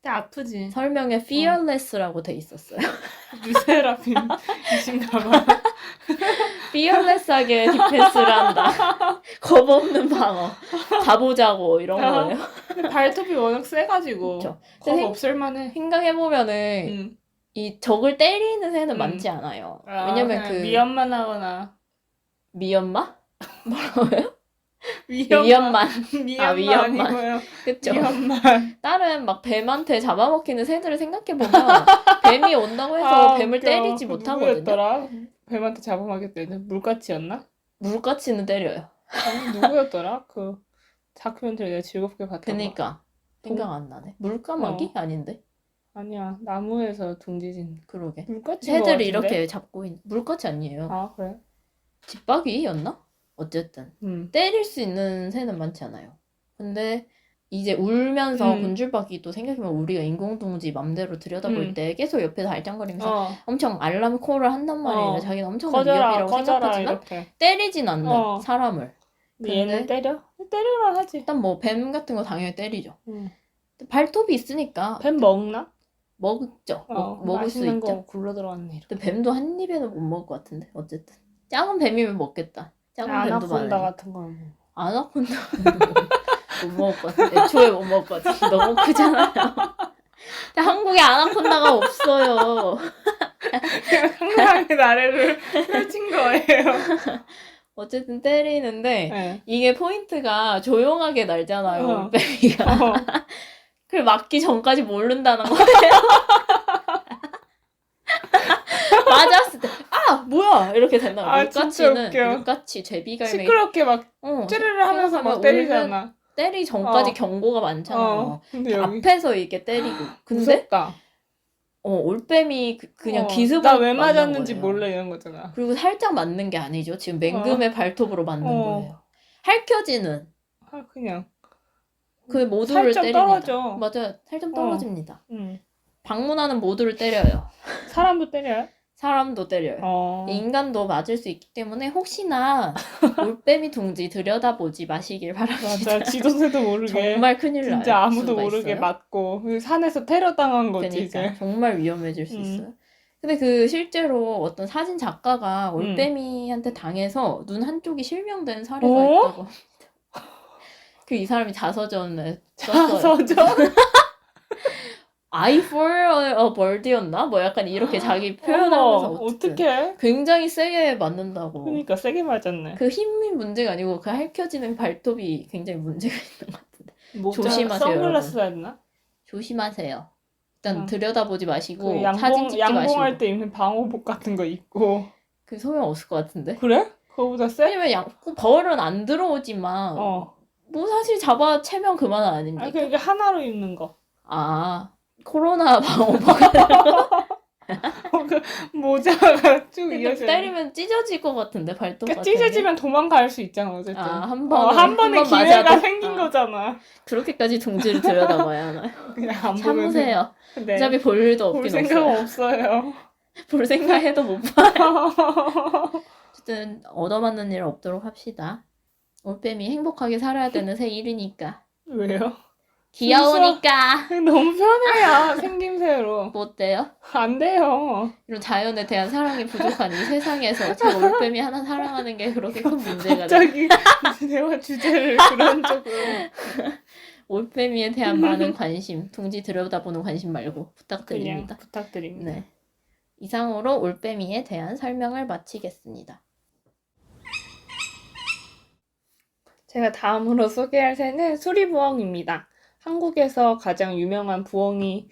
근데 아프지. 설명에 fearless라고 돼 있었어요. 르세라핌이신가 봐. fearless하게 디펜스를 한다. 겁 없는 방어. 가보자고 이런 거예요. 근데 발톱이 워낙 세가지고 그쵸. 겁 없을 만해. 생각해보면은 응. 이 적을 때리는 새는 음. 많지 않아요. 아, 왜냐면 그냥 그 미연만 하거나 미연마? 뭐라고요? 위험만 위험만. 위험만 위험만. 아니고요. 그쵸? 위험만. 다른 막 뱀한테 잡아먹히는 새들을 생각해보면 뱀이 온다고 해서 뱀을 웃겨. 때리지 못하거든요. 누구였더라? 뱀한테 잡아먹였대는 물가치였나? 물가치는 때려요. 아니 누구였더라? 그 다큐멘터리 내가 즐겁게 봤던 거. 그니까 생각 안 나네. 물까마귀? 아닌데? 아니야 나무에서 둥지진. 그러게. 물가치인 것 새들을 같은데? 이렇게 잡고 있는 물가치 아니에요. 아 그래? 집박이였나? 어쨌든 때릴 수 있는 새는 많지 않아요. 근데 이제 울면서 곤줄박이도 생각해보면 우리가 인공둥지 맘대로 들여다볼 때 계속 옆에서 알짱거리면서 엄청 알람콜을 한단 말이에요. 자기는 엄청난 위협이라고 생각하지만 이렇게. 때리진 않는 사람을. 얘는 때려? 때릴만 하지. 일단 뭐 뱀 같은 거 당연히 때리죠. 발톱이 있으니까 뱀 먹나? 먹죠. 먹을 수 맛있는 있죠. 거 굴러 들어갔네. 근데 뱀도 한 입에는 못 먹을 것 같은데 어쨌든 작은 뱀이면 먹겠다. 작은 뱀도 아나콘다 많아요. 같은 거는 뭐. 아나콘다 못 먹을 것 같아. 애초에 못 먹을 것 같아. 너무 크잖아요. 근데 한국에 아나콘다가 없어요. 상상의 나래를 펼친 거예요. 어쨌든 때리는데 네. 이게 포인트가 조용하게 날잖아요. 어. 올빼미가. 그걸 맞기 전까지 모른다는 거예요. 맞았을 때 아 뭐야 이렇게 된다. 아, 진짜 웃겨. 물가치 제비갈매기 시끄럽게 막 찌르르 하면서 막 때리잖아. 때리기 전까지 경고가 많잖아요. 근데 여기 앞에서 이렇게 때리고. 근데 무섭다. 올빼미 그냥 기습을 나 왜 맞는 맞았는지 거예요. 몰라 이런 거잖아. 그리고 살짝 맞는 게 아니죠. 지금 맹금의 발톱으로 맞는 거예요. 할켜지는 그냥 그 모두를 살짝 때립니다. 떨어져. 맞아요. 살좀 떨어집니다. 응. 방문하는 모두를 때려요. 사람도 때려요? 사람도 때려요. 인간도 맞을 수 있기 때문에 혹시나 올빼미 둥지 들여다보지 마시길 바랍니다. 맞아. 지도새도 모르게. 정말 큰일 나요. 진짜 아무도 수가 모르게 있어요. 맞고 산에서 테러 당한 거지 그러니까 이제. 정말 위험해질 수 있어요. 근데 그 실제로 어떤 사진 작가가 올빼미한테 당해서 눈 한쪽이 실명된 사례가 있다고 합니다. 그 이 사람이 자서전에 썼어요. 자서전? I for a bird였나? 뭐 약간 이렇게 자기 표현하면서 어떡해? 굉장히 세게 맞는다고. 그러니까 세게 맞았네. 그 힘이 문제가 아니고 그 할켜지는 발톱이 굉장히 문제가 있는 것 같은데. 모자, 조심하세요, 선글라스 했나? 조심하세요. 일단 들여다보지 마시고 그 사진 찍지 마시고. 양봉할 때 입는 방호복 같은 거 입고. 그 소용 없을 것 같은데. 그래? 그거보다 세? 왜냐면 벌은 안 들어오지만 뭐 사실 잡아 채면 그만 아닙니까? 그러니까 하나로 입는 거. 코로나 방어복. 그 모자가 쭉 이어져. 때리면 찢어질 것 같은데 발톱 같은 게. 찢어지면 도망갈 수 있잖아 어쨌든. 한 번에 기회가 맞아도? 생긴 거잖아. 그렇게까지 둥지를 들여다봐야 하나요? 그냥 안 참으세요. 네. 어차피 볼 일도 볼 없긴 생각 없어요. 없어요. 볼 생각해도 못 봐요. 어쨌든 얻어맞는 일 없도록 합시다. 올빼미 행복하게 살아야 되는 새 일이니까. 왜요? 귀여우니까. 너무 편해요 생김새로. 뭐 어때요? 안 돼요. 이런 자연에 대한 사랑이 부족한 이 세상에서 제가 올빼미 하나 사랑하는 게 그렇게 큰 문제가 돼요. 갑자기 대화 주제를 그런 쪽으로. 올빼미에 대한 많은 관심, 둥지 들여다보는 관심 말고 부탁드립니다. 그냥 부탁드립니다. 네. 이상으로 올빼미에 대한 설명을 마치겠습니다. 제가 다음으로 소개할 새는 수리부엉입니다. 한국에서 가장 유명한 부엉이인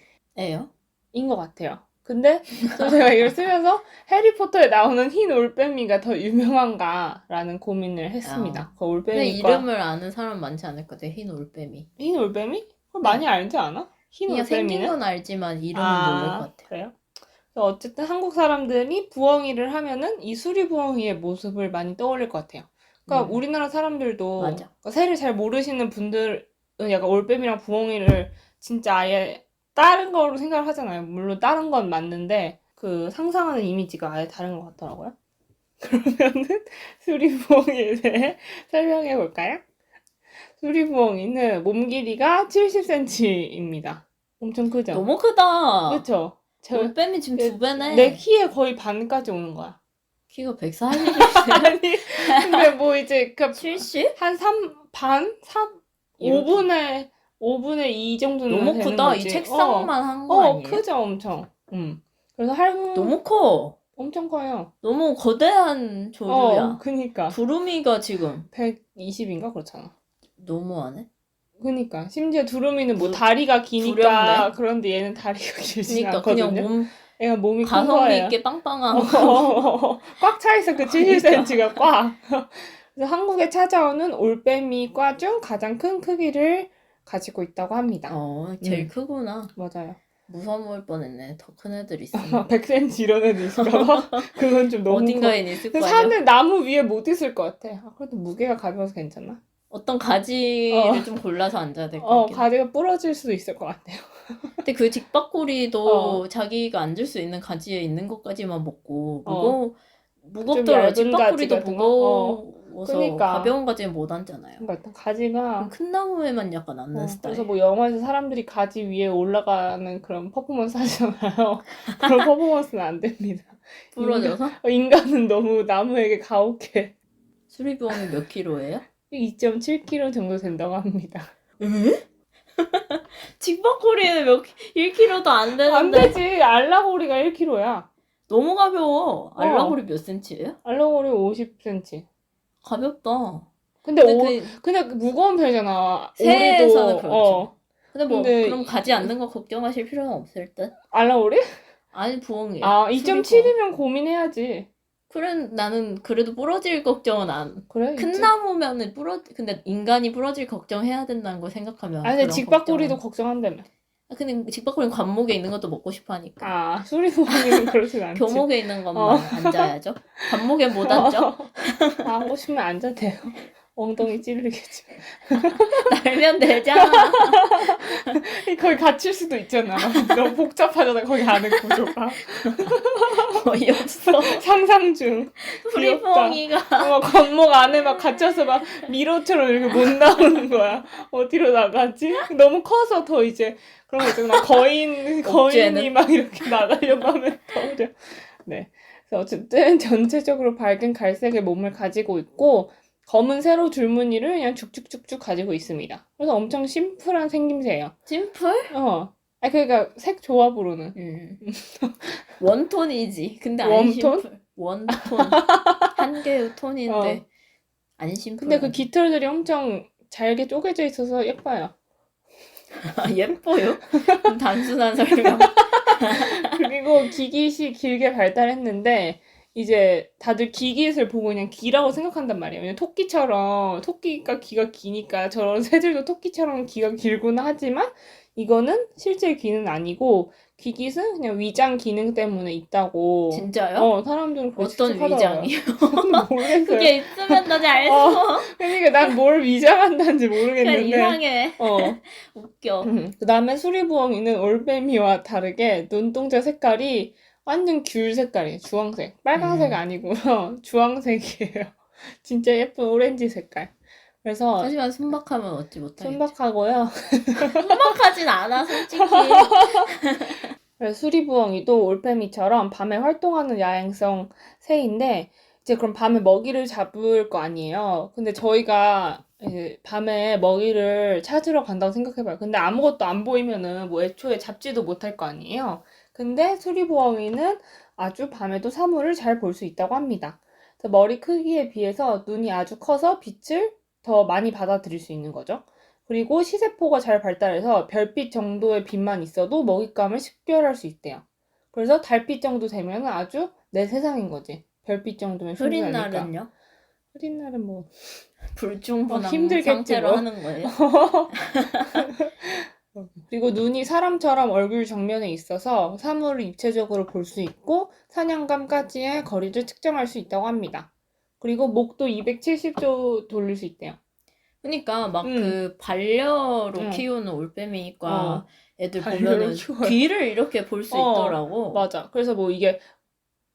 것 같아요. 근데 또 제가 이걸 쓰면서 해리포터에 나오는 흰 올빼미가 더 유명한가라는 고민을 했습니다. 그 근데 올빼미가 이름을 아는 사람 많지 않을 것 같아요. 흰 올빼미. 흰 올빼미? 많이 알지 않아? 흰 그냥 생긴 올빼미는? 건 알지만 이름은 모를 것 같아요. 그래요? 그래서 어쨌든 한국 사람들이 부엉이를 하면은 이 수리부엉이의 모습을 많이 떠올릴 것 같아요. 그러니까 우리나라 사람들도 그러니까 새를 잘 모르시는 분들은 약간 올빼미랑 부엉이를 진짜 아예 다른 거로 생각을 하잖아요. 물론 다른 건 맞는데 그 상상하는 이미지가 아예 다른 것 같더라고요. 그러면은 수리부엉이에 대해 설명해 볼까요? 수리부엉이는 몸 길이가 70cm입니다. 엄청 크죠? 너무 크다. 그쵸? 올빼미 지금 2배네. 내 키의 거의 반까지 오는 거야. 키가 140이세요? 아니, 근데 뭐 이제, 70? 한 5분의 2 정도는 너무 되는 크다. 거지. 이 책상만 한 거 아니에요? 크죠, 엄청. 그래서 너무 커. 엄청 커요. 너무 거대한 조류야. 그니까. 두루미가 지금 120인가 그렇잖아. 너무하네. 그니까. 심지어 두루미는 뭐 다리가 기니까 두렵네. 그런데 얘는 다리가 길지 그러니까 않거든요. 그냥 얘가 몸이 큰 가성비 거예요. 있게 빵빵한 꽉 차있어, 그 70cm가 꽉. 그래서 한국에 찾아오는 올빼미과 중 가장 큰 크기를 가지고 있다고 합니다. 제일 크구나. 맞아요. 무서울 뻔했네. 더 큰 애들 있으면. 100cm 이런 애들 있을까봐? 그건 좀 너무 어딘가엔 있을 근데 거야. 사람들 나무 위에 못 있을 것 같아. 그래도 무게가 가벼워서 괜찮나? 어떤 가지를 좀 골라서 앉아야 될 것 같긴 해. 가지가 부러질 수도 있을 것 같아요. 근데 그 직박구리도 자기가 앉을 수 있는 가지에 있는 것까지만 먹고 무겁더라. 얇은 직박구리도 가지 같은 거? 무거워서 그러니까. 가벼운 가지는 못 앉잖아요. 그러니까 일단 가지가 큰 나무에만 약간 앉는 스타일. 그래서 뭐 영화에서 사람들이 가지 위에 올라가는 그런 퍼포먼스 하잖아요. 그런 퍼포먼스는 안 됩니다. 부러져서? 인간은 너무 나무에게 가혹해. 수리부엉이 몇 킬로예요? 2.7kg 정도 된다고 합니다. 직박구리는 1kg도 안 되는데. 안 되지. 알라고리가 1kg야. 너무 가벼워. 알라고리 몇 센치예요? 알라고리 50cm. 가볍다. 근데 그 그냥 무거운 편이잖아. 새에서는 오리도. 그렇죠. 근데 근데 그럼 가지 않는 거 걱정하실 필요는 없을 듯? 알라고리? 아니 부엉이. 2.7이면 고민해야지. 그래 나는 그래도 부러질 걱정은 안. 그래? 큰 나무면은 근데 인간이 부러질 걱정해야 된다는 걸 생각하면. 아니, 근데 직박구리도 걱정한다며. 근데 직박구리는 관목에 있는 것도 먹고 싶어 하니까. 수리부엉이는 그렇진 않지. 교목에 있는 것만 앉아야죠. 관목에 못 앉죠? 하고 싶으면 앉아도 돼요. 엉덩이 찔리겠죠. 날면 되잖아. 거기 갇힐 수도 있잖아. 너무 복잡하잖아, 거기 안에 구조가. 어이없어. 상상 중. 수리부엉이가. 관목 안에 막 갇혀서 막 미로처럼 이렇게 못 나오는 거야. 어디로 나가지? 너무 커서 더 이제 그런 거 있잖아. 거인이 막 이렇게 나가려고 하면 더 어려. 네. 그래서 어쨌든 전체적으로 밝은 갈색의 몸을 가지고 있고 검은 세로 줄무늬를 그냥 쭉쭉쭉쭉 가지고 있습니다. 그래서 엄청 심플한 생김새예요. 심플? 그러니까 색 조합으로는. 원톤이지. 근데 안 웜톤? 심플. 원톤. 한 개의 톤인데 안 심플. 근데 그 깃털들이 엄청 잘게 쪼개져 있어서 예뻐요. 예뻐요? 단순한 설명. 그리고 기깃이 길게 발달했는데 이제 다들 기깃을 보고 그냥 기라고 생각한단 말이에요. 왜냐면 토끼가 귀가 기니까 저런 새들도 토끼처럼 귀가 길구나 하지만 이거는 실제 귀는 아니고 기깃은 그냥 위장 기능 때문에 있다고. 진짜요? 사람들은 그렇게 어떤 추측하더라고요. 위장이요? 모르겠어요. 그게 있으면 더 잘 써. 그러니까 난 뭘 위장한다는지 모르겠는데. 이상해. 웃겨. 그 다음에 수리부엉이는 올빼미와 다르게 눈동자 색깔이 완전 귤 색깔이에요. 주황색. 빨간색 아니고요. 주황색이에요. 진짜 예쁜 오렌지 색깔. 그래서 하지만 순박하면 얻지 못하겠죠. 순박하고요. 순박하진 않아 솔직히. 수리부엉이도 올빼미처럼 밤에 활동하는 야행성 새인데 이제 그럼 밤에 먹이를 잡을 거 아니에요. 근데 저희가 이제 밤에 먹이를 찾으러 간다고 생각해봐요. 근데 아무것도 안 보이면은 뭐 애초에 잡지도 못할 거 아니에요. 근데 수리부엉이는 아주 밤에도 사물을 잘 볼 수 있다고 합니다. 그래서 머리 크기에 비해서 눈이 아주 커서 빛을 더 많이 받아들일 수 있는 거죠. 그리고 시세포가 잘 발달해서 별빛 정도의 빛만 있어도 먹잇감을 식별할 수 있대요. 그래서 달빛 정도 되면 아주 내 세상인 거지. 별빛 정도면 흐린 충분하니까. 날은요? 흐린 날은 뭐 불충분한 힘들겠지, 상태로 뭐. 하는 거예요? 그리고 눈이 사람처럼 얼굴 정면에 있어서 사물을 입체적으로 볼 수 있고 사냥감까지의 거리를 측정할 수 있다고 합니다. 그리고 목도 270도 돌릴 수 있대요. 그러니까 막 그 반려로 키우는 올빼미과 애들 보면은 반려로 키워요. 귀를 이렇게 볼 수 있더라고. 맞아. 그래서 뭐 이게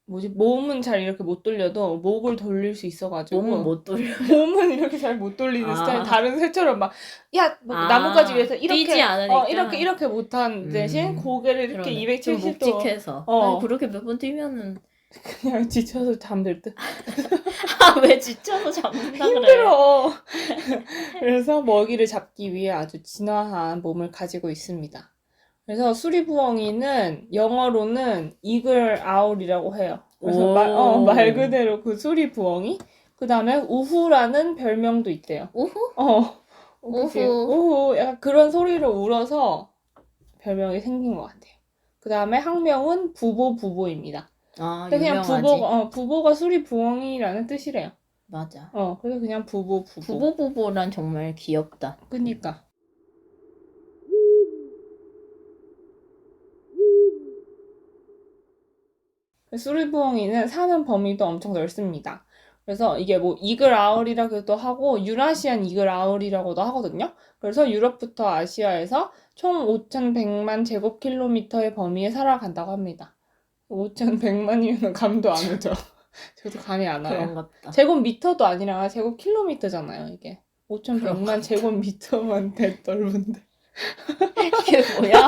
몸은 잘 이렇게 못 돌려도 목을 돌릴 수 있어가지고 몸은 못 돌려. 몸은 이렇게 잘 못 돌리는 스타일. 다른 새처럼 막 나뭇가지 위에서 이렇게 뛰지 않으니까. 이렇게 못한 대신 고개를 이렇게 그러네. 270도 좀 묵직해서. 아니, 그렇게 몇 번 뛰면은 그냥 지쳐서 잠들 듯. 왜 지쳐서 잠든다 그래? 힘들어. 그래서 먹이를 잡기 위해 아주 진화한 몸을 가지고 있습니다. 그래서 수리부엉이는 영어로는 이글 아울이라고 해요. 그래서 말 그대로 그 수리부엉이. 그 다음에 우후라는 별명도 있대요. 우후? 우후. 약간 그런 소리를 울어서 별명이 생긴 것 같아요. 그 다음에 학명은 부보부보입니다. 근데 그냥 부보가 수리부엉이라는 뜻이래요. 맞아. 그래서 그냥 부보부보. 부보부보란 정말 귀엽다. 그니까. 수리부엉이는 사는 범위도 엄청 넓습니다. 그래서 이게 뭐 이글 아울이라고도 하고 유라시안 이글 아울이라고도 하거든요. 그래서 유럽부터 아시아에서 총 5,100만 제곱킬로미터의 범위에 살아간다고 합니다. 5,100만이면 감도 안 오죠. 저도 감이 안 와요. 그런갑다. 제곱미터도 아니라 제곱킬로미터잖아요, 이게. 5,100만 제곱미터만 돼 넓은데. 이게 뭐야?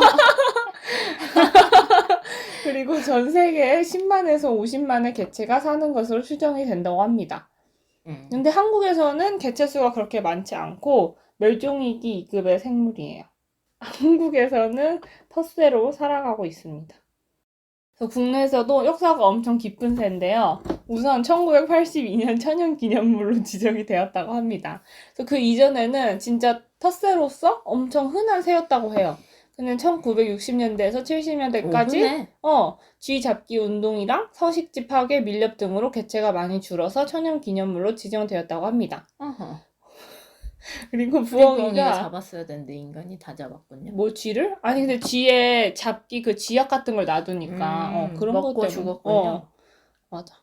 그리고 전 세계에 10만에서 50만의 개체가 사는 것으로 추정이 된다고 합니다. 근데 한국에서는 개체 수가 그렇게 많지 않고 멸종위기 2급의 생물이에요. 한국에서는 텃새로 살아가고 있습니다. 그래서 국내에서도 역사가 엄청 깊은 새인데요. 우선 1982년 천연기념물로 지정이 되었다고 합니다. 그래서 그 이전에는 진짜 텃새로서 엄청 흔한 새였다고 해요. 근데 1960년대에서 70년대까지 쥐 잡기 운동이랑 서식지 파괴, 밀렵 등으로 개체가 많이 줄어서 천연기념물로 지정되었다고 합니다. 그리고 부엉이가 잡았어야 되는데 인간이 다 잡았군요. 뭐 쥐를? 아니 근데 쥐에 잡기 그 쥐약 같은 걸 놔두니까 그런 것 먹고 때문에 죽었군요. 맞아.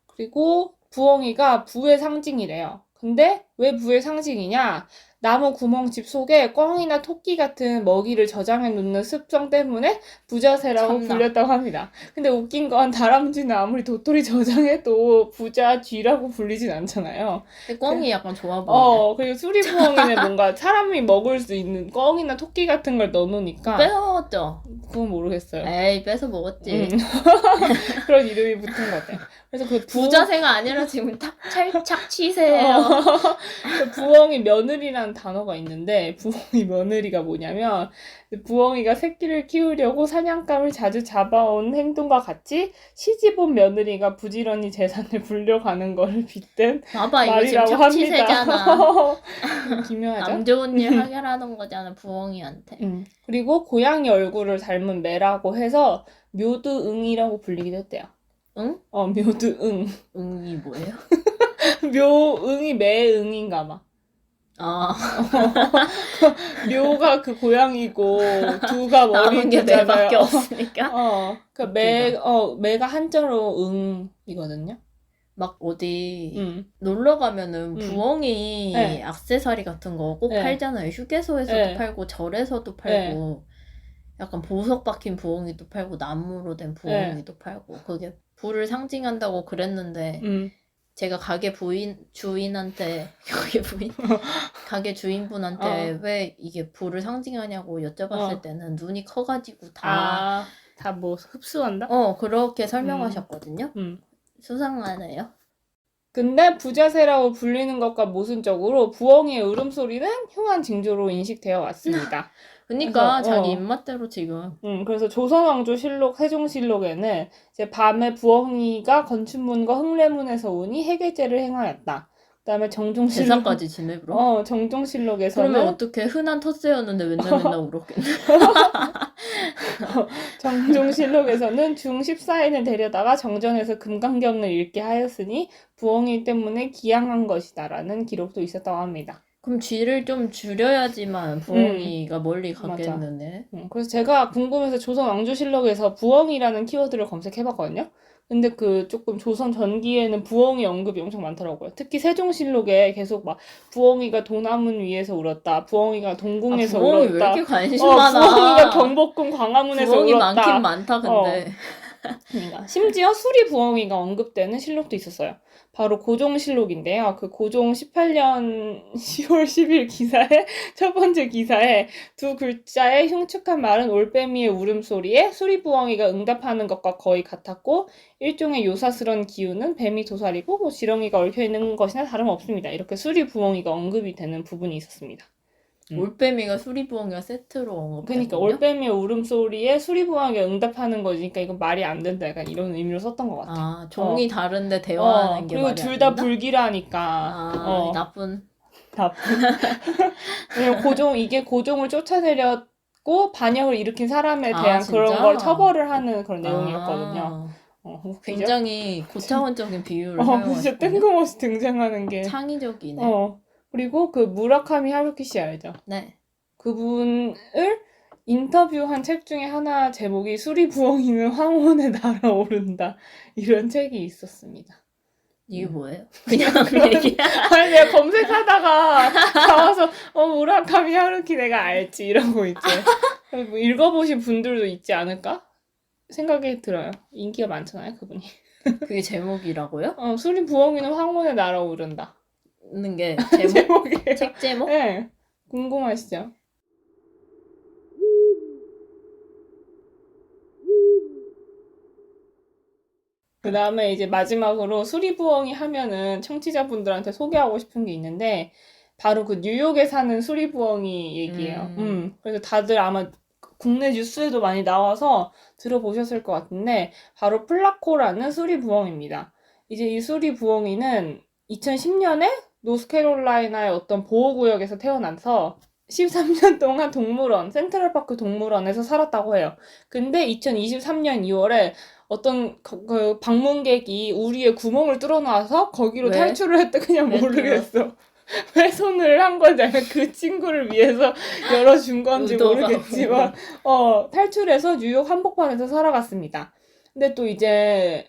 그리고 부엉이가 부의 상징이래요. 근데 왜 부의 상징이냐? 나무 구멍집 속에 꿩이나 토끼 같은 먹이를 저장해 놓는 습성 때문에 부자새라고 불렸다고 합니다. 근데 웃긴 건 다람쥐는 아무리 도토리 저장해도 부자 쥐라고 불리진 않잖아요. 근데 꿩이 약간 좋아 보이네. 그리고 수리부엉이는 뭔가 사람이 먹을 수 있는 꿩이나 토끼 같은 걸 넣어놓으니까 뺏어 먹었죠? 그건 모르겠어요. 에이, 뺏어 먹었지. 그런 이름이 붙은 것 같아요. 그래서 그 부자새가 아니라 지금 착취새예요. 부엉이 며느리라는 단어가 있는데 부엉이 며느리가 뭐냐면 부엉이가 새끼를 키우려고 사냥감을 자주 잡아온 행동과 같이 시집온 며느리가 부지런히 재산을 불려가는 거를 빗댄 봐봐, 이거 지금 말이라고 착취새잖아. 기묘하죠? 남 좋은 일 하게 하는 거잖아, 부엉이한테. 그리고 고양이 얼굴을 닮은 매라고 해서 묘드응이라고 불리기도 했대요. 응? 묘드응. 응이 뭐예요? 묘응이 매응인가 봐. 묘가 그 고양이고 두가 나온 게 머리잖아요. 매밖에 없으니까. 그 매가 한자로 응이거든요. 막 어디 놀러 가면은 부엉이 액세서리 같은 거 꼭 팔잖아요. 휴게소에서도 팔고 절에서도 팔고 약간 보석 박힌 부엉이도 팔고 나무로 된 부엉이도 팔고 그게 부를 상징한다고 그랬는데 제가 가게 주인한테 가게 주인분한테 왜 이게 부를 상징하냐고 여쭤봤을 때는 눈이 커가지고 다 뭐 흡수한다? 그렇게 설명하셨거든요. 수상하네요. 근데 부자새라고 불리는 것과 모순적으로 부엉이의 울음소리는 흉한 징조로 인식되어 왔습니다. 그러니까 자기 입맛대로 지금. 그래서 조선왕조실록, 세종실록에는 이제 밤에 부엉이가 건춘문과 흥례문에서 오니 해계제를 행하였다. 그다음에 정종실록 대사까지 지내브로. 정종실록에서는 그러면 어떻게 흔한 텃새였는데 맨날 울었겠네. 정종실록에서는 중 14인을 데려다가 정전에서 금강경을 읽게 하였으니 부엉이 때문에 기양한 것이다라는 기록도 있었다고 합니다. 그럼 쥐를 좀 줄여야지만 부엉이가 멀리 가겠는데. 그래서 제가 궁금해서 조선 왕조실록에서 부엉이라는 키워드를 검색해봤거든요. 근데 그 조금 조선 전기에는 부엉이 언급이 엄청 많더라고요. 특히 세종실록에 계속 막 부엉이가 도남문 위에서 울었다. 부엉이가 동궁에서 부엉이 울었다. 왜 이렇게 관심 많아. 부엉이가 경복궁 광화문에서 부엉이 울었다. 많긴 많다 근데. 그러니까 심지어 수리 부엉이가 언급되는 실록도 있었어요. 바로 고종실록인데요. 그 고종 18년 10월 10일 기사에 첫 번째 기사에 두 글자의 흉측한 말은 올빼미의 울음소리에 수리 부엉이가 응답하는 것과 거의 같았고 일종의 요사스런 기운은 뱀이 도살이고 뭐 지렁이가 얽혀 있는 것이나 다름없습니다. 이렇게 수리 부엉이가 언급이 되는 부분이 있었습니다. 올빼미가 수리부엉이가 세트로 언급했군요. 그러니까 올빼미의 울음소리에 수리부엉이가 응답하는 거니까 이건 말이 안 된다. 약간 이런 의미로 썼던 것 같아. 아, 종이 다른데 대화하는 게 그리고 말이 둘 안 다 된다? 불길하니까. 아, 나쁜. 왜냐면 이게 고종을 쫓아내렸고 반역을 일으킨 사람에 아, 대한 진짜? 그런 걸 처벌을 하는 그런 내용이었거든요. 웃기죠? 굉장히 고차원적인 비유를 진짜 사용하셨군요. 뜬금없이 등장하는 게. 창의적이네. 그리고 그 무라카미 하루키 씨 알죠? 네. 그분을 인터뷰한 책 중에 하나 제목이 수리 부엉이는 황혼에 날아오른다 이런 책이 있었습니다. 이게 뭐예요? 그냥 그 얘기야? 아니 내가 검색하다가 나와서 무라카미 하루키 내가 알지 이러고 이제 뭐 읽어보신 분들도 있지 않을까 생각이 들어요. 인기가 많잖아요 그분이. 그게 제목이라고요? 수리 부엉이는 황혼에 날아오른다. 는 게 제목이에요. 책 제목? 네. 궁금하시죠? 그 다음에 이제 마지막으로 수리부엉이 하면은 청취자분들한테 소개하고 싶은 게 있는데 바로 그 뉴욕에 사는 수리부엉이 얘기예요. 그래서 다들 아마 국내 뉴스에도 많이 나와서 들어보셨을 것 같은데 바로 플라코라는 수리부엉입니다. 이제 이 수리부엉이는 2010년에 노스캐롤라이나의 어떤 보호구역에서 태어나서 13년 동안 센트럴파크 동물원에서 살았다고 해요. 근데 2023년 2월에 어떤 그 방문객이 우리의 구멍을 뚫어놔서 거기로 왜? 탈출을 했대. 그냥 왜 모르겠어. 훼손을 한 건지 아니면 그 친구를 위해서 열어준 건지 모르겠지만 탈출해서 뉴욕 한복판에서 살아갔습니다. 근데 또 이제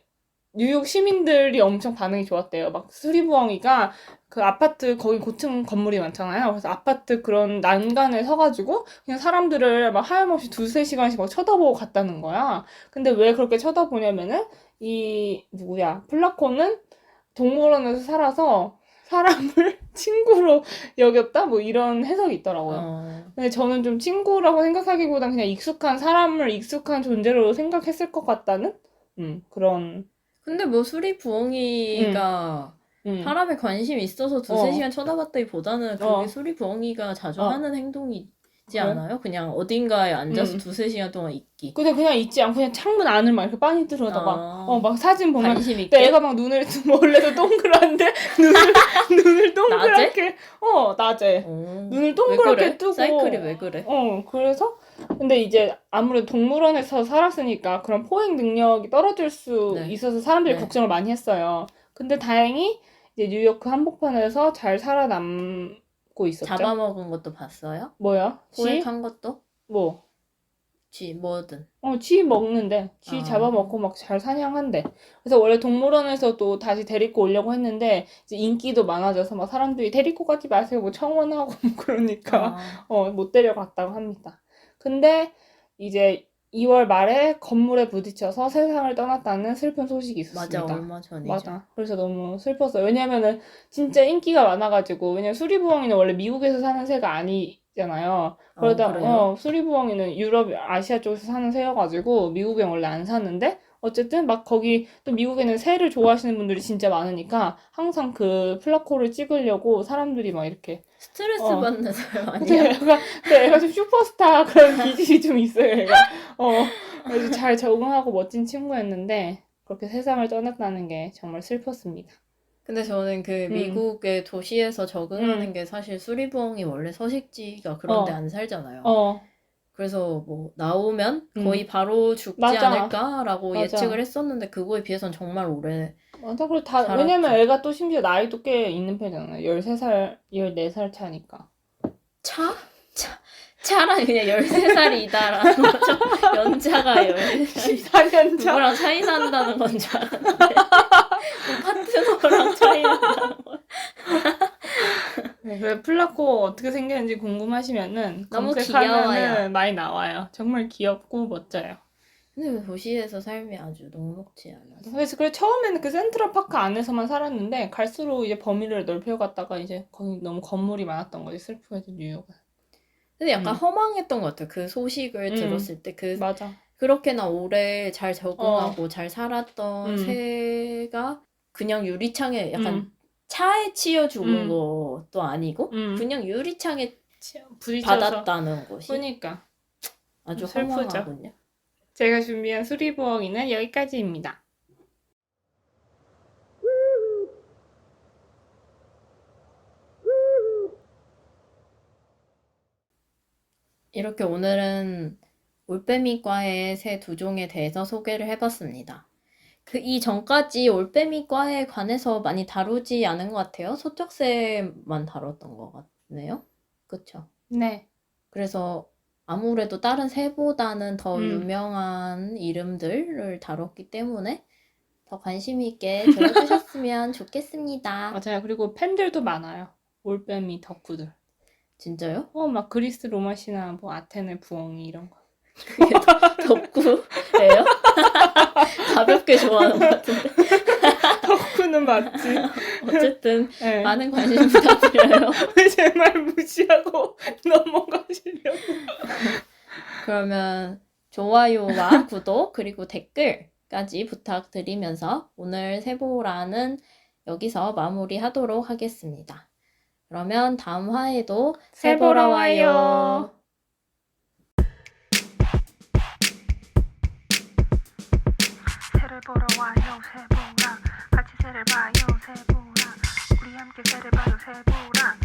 뉴욕 시민들이 엄청 반응이 좋았대요. 막 수리부엉이가 그 아파트 거기 고층 건물이 많잖아요. 그래서 아파트 그런 난간에 서가지고 그냥 사람들을 막 하염없이 2-3시간씩 막 쳐다보고 갔다는 거야. 근데 왜 그렇게 쳐다보냐면은 플라코는 동물원에서 살아서 사람을 친구로 여겼다? 뭐 이런 해석이 있더라고요. 근데 저는 좀 친구라고 생각하기보단 그냥 사람을 익숙한 존재로 생각했을 것 같다는 그런. 근데 뭐 수리부엉이가 사람에 관심이 있어서 2-3시간 쳐다봤다기보다는 그게 수리부엉이가 자주 하는 행동이지 않아요? 그냥 어딘가에 앉아서 2-3시간 동안 있기. 근데 그냥 있지 않고 그냥 창문 안을 막 이렇게 빤히 들여다봐. 막 사진 보면 관심 있게? 내가 막 눈을 원래도 동그란데 눈을 동그랗게 낮에 눈을 동그랗게 뜨고 사이클이 왜 그래? 그래서 근데 이제 아무래도 동물원에서 살았으니까 그런 포획 능력이 떨어질 수 있어서 사람들이 걱정을 많이 했어요. 근데 다행히 이제 뉴욕 한복판에서 잘 살아남고 있었죠. 잡아먹은 것도 봤어요? 뭐야? 포획한 것도? 뭐? 뭐든. 쥐 먹는데 쥐 잡아먹고 막 잘 사냥한대. 그래서 원래 동물원에서도 다시 데리고 오려고 했는데 이제 인기도 많아져서 막 사람들이 데리고 가지 마세요 뭐 청원하고 그러니까 못 데려갔다고 합니다. 근데 이제 2월 말에 건물에 부딪혀서 세상을 떠났다는 슬픈 소식이 있었습니다. 맞아, 얼마 전이죠. 맞아. 그래서 너무 슬펐어요. 왜냐면은 진짜 인기가 많아가지고 왜냐면 수리부엉이는 원래 미국에서 사는 새가 아니잖아요. 그러다 수리부엉이는 유럽, 아시아 쪽에서 사는 새여가지고 미국엔 원래 안 사는데 어쨌든 막 거기 또 미국에는 새를 좋아하시는 분들이 진짜 많으니까 항상 그 플라코를 찍으려고 사람들이 막 이렇게 스트레스 받는 사람 아니야? 애가 좀 슈퍼스타 그런 기질이 좀 있어요. 애가 그래서 잘 적응하고 멋진 친구였는데 그렇게 세상을 떠났다는 게 정말 슬펐습니다. 근데 저는 그 미국의 도시에서 적응하는 게 사실 수리부엉이 원래 서식지가 그런 데 안 살잖아요. 그래서 뭐 나오면 거의 바로 죽지 않을까라고 예측을 했었는데 그거에 비해서는 정말 오래 맞아. 그리고 왜냐면 애가 또 심지어 나이도 꽤 있는 편이잖아요. 13살, 14살 차니까. 차라리 그냥 13살이다라는 거죠. 연차가 13살. 14년 차. 누구랑 차이 난다는 건 줄 알았는데. 파트너랑 차이 난다는 거. 네, 플라코 어떻게 생겼는지 궁금하시면은 너무 검색하면은 귀여워요. 많이 나와요. 정말 귀엽고 멋져요. 근데 도시에서 삶이 아주 녹록지 않아서. 그래서 처음에는 그 센트럴파크 안에서만 살았는데 갈수록 이제 범위를 넓혀갔다가 이제 거기 너무 건물이 많았던 거지, 슬프게도 뉴욕은. 근데 약간 허망했던 것 같아요. 그 소식을 들었을 때 맞아. 그렇게나 오래 잘 적응하고 잘 살았던 새가 그냥 유리창에 약간 차에 치여 죽은 것도 아니고 그냥 유리창에 받았다는 것이 그러니까 아주 슬프죠. 허망하군요. 제가 준비한 수리부엉이는 여기까지입니다. 이렇게 오늘은 올빼미과의 새 두 종에 대해서 소개를 해봤습니다. 이 전까지 올빼미과에 관해서 많이 다루지 않은 것 같아요. 소쩍새만 다뤘던 것 같네요. 그쵸? 네. 그래서 아무래도 다른 새보다는 더 유명한 이름들을 다뤘기 때문에 더 관심 있게 들어주셨으면 좋겠습니다. 맞아요. 그리고 팬들도 많아요. 올빼미 덕후들. 진짜요? 막 그리스 로마 신화, 뭐 아테네 부엉이 이런 거. 그게 덕후예요? 가볍게 좋아하는 것 같은데. 덕후는 맞지. 어쨌든 네. 많은 관심 부탁드려요. 왜 제 말 무시하고 넘어가시려고. 그러면 좋아요와 구독 그리고 댓글까지 부탁드리면서 오늘 새보라는 여기서 마무리하도록 하겠습니다. 그러면 다음 화에도 새보러 와요. 새를 보러 와요 새보라 같이 새를 봐요 새보라 우리 함께 새를 봐요 새보라